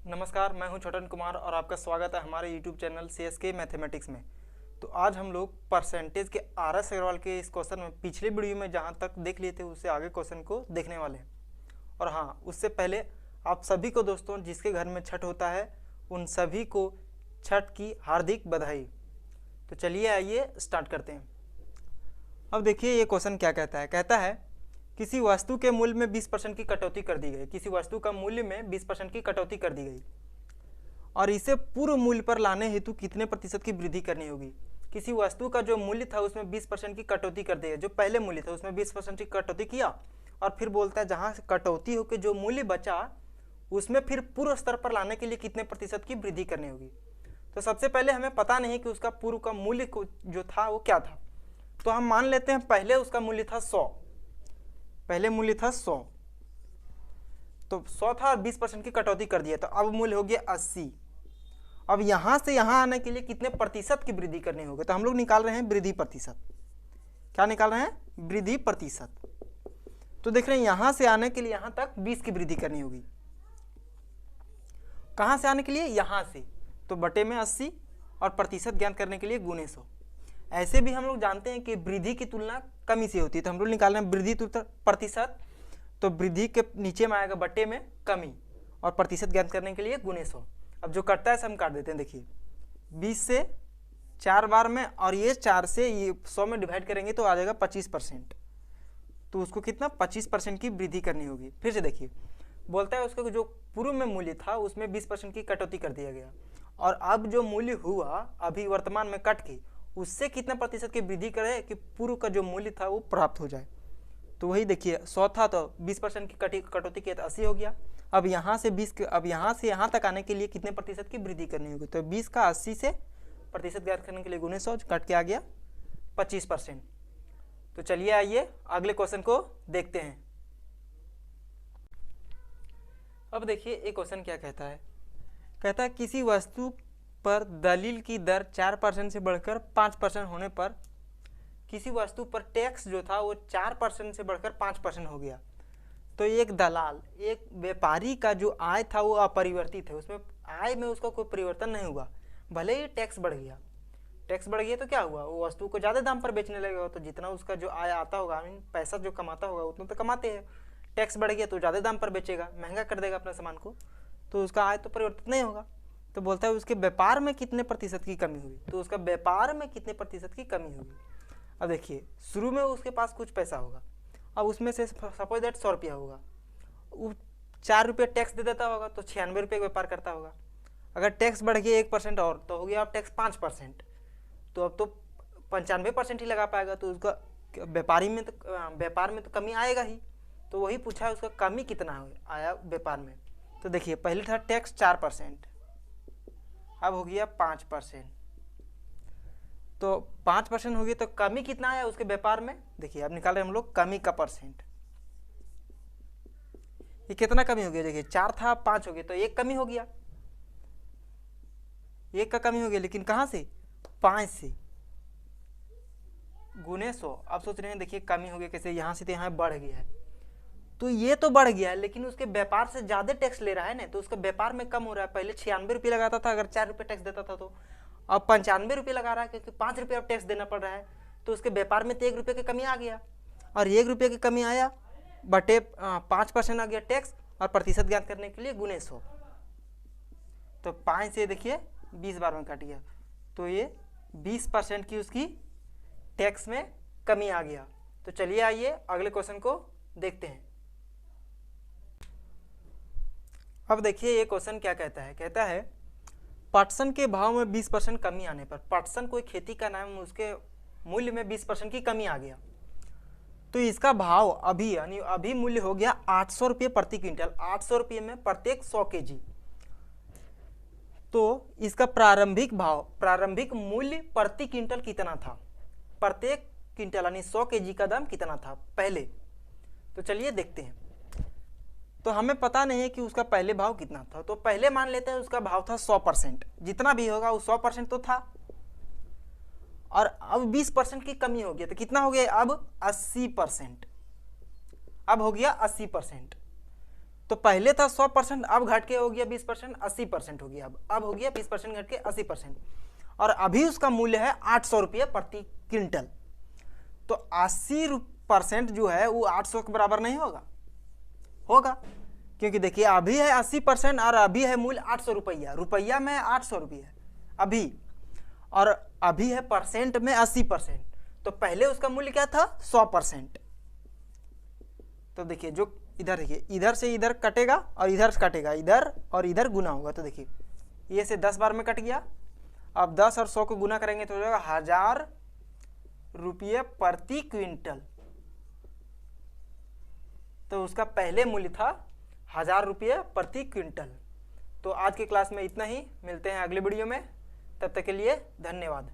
नमस्कार, मैं हूं छोटन कुमार और आपका स्वागत है हमारे YouTube चैनल CSK मैथमेटिक्स में। तो आज हम लोग परसेंटेज के RS अग्रवाल के इस क्वेश्चन में पिछले वीडियो में जहां तक देख लिए थे उससे आगे क्वेश्चन को देखने वाले हैं। और हाँ, उससे पहले आप सभी को दोस्तों जिसके घर में छठ होता है उन सभी को छठ की हार्दिक बधाई। तो चलिए आइए स्टार्ट करते हैं। अब देखिए ये क्वेश्चन क्या कहता है किसी वस्तु के मूल्य में 20% की कटौती कर दी गई। किसी वस्तु का मूल्य में 20% की कटौती कर दी गई और इसे पूर्व मूल्य पर लाने हेतु कितने प्रतिशत की वृद्धि करनी होगी। किसी वस्तु का जो मूल्य था उसमें 20% की कटौती कर दी गई। जो पहले मूल्य था उसमें 20% की कटौती किया और फिर बोलता है जहां से कटौती होकर जो मूल्य बचा उसमें फिर पूर्व स्तर पर लाने के लिए कितने प्रतिशत की वृद्धि करनी होगी। तो सबसे पहले हमें पता नहीं कि उसका पूर्व का मूल्य जो था वो क्या था, तो हम मान लेते हैं पहले उसका मूल्य था 100। पहले मूल्य था 100, तो 100 था और 20% की कटौती कर दिया, तो अब मूल्य हो गया 80। अब यहां से यहां आने के लिए कितने प्रतिशत की वृद्धि करनी होगी, तो हम लोग निकाल रहे हैं वृद्धि प्रतिशत। क्या निकाल रहे हैं? वृद्धि प्रतिशत। तो देख रहे हैं यहां से आने के लिए यहां तक 20 की वृद्धि करनी होगी। कहां से आने के लिए? यहां से, तो बटे में 80 और प्रतिशत ज्ञात करने के लिए गुणे 100। ऐसे भी हम लोग जानते हैं कि वृद्धि की तुलना कमी से होती है, तो हम लोग निकाल रहे हैं वृद्धि प्रतिशत। तो वृद्धि के नीचे में आएगा बटे में कमी और प्रतिशत ज्ञात करने के लिए गुणे 100। अब जो कटता है हम काट देते हैं। देखिए 20 से 4 बार में और ये 4 से ये 100 में डिवाइड करेंगे तो आ जाएगा 25%। तो उसको कितना 25% की वृद्धि करनी होगी। फिर से देखिए बोलता है उसका जो पूर्व में मूल्य था उसमें 20% की कटौती कर दिया गया और अब जो मूल्य हुआ अभी वर्तमान में कट के उससे कितना प्रतिशत की वृद्धि करे कि पूर्व का जो मूल्य था वो प्राप्त हो जाए। तो वही देखिए 100 था तो 20% की कटौती किया तो 80 हो गया। अब यहाँ से 20 अब यहाँ से यहाँ तक आने के लिए कितने प्रतिशत की वृद्धि करनी होगी, तो 20 का 80 से प्रतिशत ज्ञात करने के लिए गुणे 100 कट के आ गया 25%। तो चलिए आइए अगले क्वेश्चन को देखते हैं। अब देखिए एक क्वेश्चन क्या कहता है किसी वस्तु पर दलील की दर 4% से बढ़कर 5% होने पर किसी वस्तु पर टैक्स जो था वो 4% से बढ़कर 5% हो गया। तो एक दलाल, एक व्यापारी का जो आय था वो अपरिवर्तित है, उसमें आय में उसका कोई परिवर्तन नहीं हुआ, भले ही टैक्स बढ़ गया। टैक्स बढ़ गया तो क्या हुआ, वो वस्तु को ज़्यादा दाम पर बेचने लगेगा, तो जितना उसका जो आय आता होगा पैसा जो कमाता होगा उतना तो कमाते हैं। टैक्स बढ़ गया तो ज़्यादा दाम पर बेचेगा, महंगा कर देगा अपने सामान को, तो उसका आय तो परिवर्तित नहीं होगा। तो बोलता है उसके व्यापार में कितने प्रतिशत की कमी हुई, तो उसका व्यापार में कितने प्रतिशत की कमी होगी। अब देखिए शुरू में उसके पास कुछ पैसा होगा, अब उसमें से सपोज दैट 100 रुपया होगा, वो 4 रुपये टैक्स दे देता होगा तो 96 रुपये का व्यापार करता होगा। अगर टैक्स बढ़ गया 1% और तो हो गया अब टैक्स 5%, तो अब तो 95% ही लगा पाएगा, तो उसका व्यापार में तो कमी आएगा ही। तो वही पूछा है उसका कमी कितना आया व्यापार में। तो देखिए पहले था टैक्स 4%, अब हो गया 5%, तो 5% हो गई, तो कमी कितना आया उसके व्यापार में। देखिए अब निकाल रहे हम लोग कमी का परसेंट। ये कितना कमी हो गया, देखिए 4 था 5 हो गया, तो 1 कमी हो गया, 1 का कमी हो गया, लेकिन कहां से? 5 से गुने 100। अब सोच रहे हैं देखिए कमी हो गया कैसे, यहां से तो यहाँ बढ़ गया है, तो ये तो बढ़ गया है लेकिन उसके व्यापार से ज्यादा टैक्स ले रहा है ना, तो उसका व्यापार में कम हो रहा है। पहले 96 रुपये लगाता था अगर 4 रुपये टैक्स देता था, तो अब 95 रुपये लगा रहा है क्योंकि 5 रुपये अब टैक्स देना पड़ रहा है, तो उसके व्यापार में तो 1 रुपये की कमी आ गया, और 1 रुपये की कमी आया बटे 5% आ गया टैक्स, और प्रतिशत ज्ञात करने के लिए गुणे 100। तो 5 से देखिए 20 बार में काट गया, तो ये 20% की उसकी टैक्स में कमी आ गया। तो चलिए आइए अगले क्वेश्चन को देखते हैं। अब देखिए ये क्वेश्चन क्या कहता है पटसन के भाव में 20% कमी आने पर, पटसन कोई खेती का नाम, उसके मूल्य में 20% की कमी आ गया, तो इसका भाव अभी यानी अभी मूल्य हो गया 800 रुपये प्रति क्विंटल, 800 रुपये में प्रत्येक 100 kg। तो इसका प्रारंभिक मूल्य प्रति क्विंटल कितना था, प्रत्येक क्विंटल यानी 100 kg का दाम कितना था पहले। तो चलिए देखते हैं। तो हमें पता नहीं है कि उसका पहले भाव कितना था, तो पहले मान लेते हैं उसका भाव था 100%, जितना भी होगा वो 100% तो था, और अब 20% की कमी हो गई, तो कितना हो गया अब 80%, अब हो गया 80%। तो पहले था 100%, अब घट के हो गया 20%, 80% हो गया। अब हो गया 20% घट के 80%, और अभी उसका मूल्य है 800 रुपये प्रति क्विंटल। तो 80% जो है वो 800 के बराबर नहीं होगा, होगा, क्योंकि देखिए अभी है 80% और अभी है मूल्य 800 रुपया, रुपया में 800 रुपये अभी, और अभी है परसेंट में 80%, तो पहले उसका मूल्य क्या था 100%। तो देखिए जो इधर, देखिए इधर से इधर कटेगा और इधर से कटेगा, इधर और इधर गुना होगा। तो देखिए ये से 10 बार में कट गया, अब 10 और 100 को गुना करेंगे तो हो जाएगा 1000 रुपये प्रति क्विंटल। तो उसका पहले मूल्य था 1000 रुपये प्रति क्विंटल। तो आज की क्लास में इतना ही, मिलते हैं अगले वीडियो में, तब तक के लिए धन्यवाद।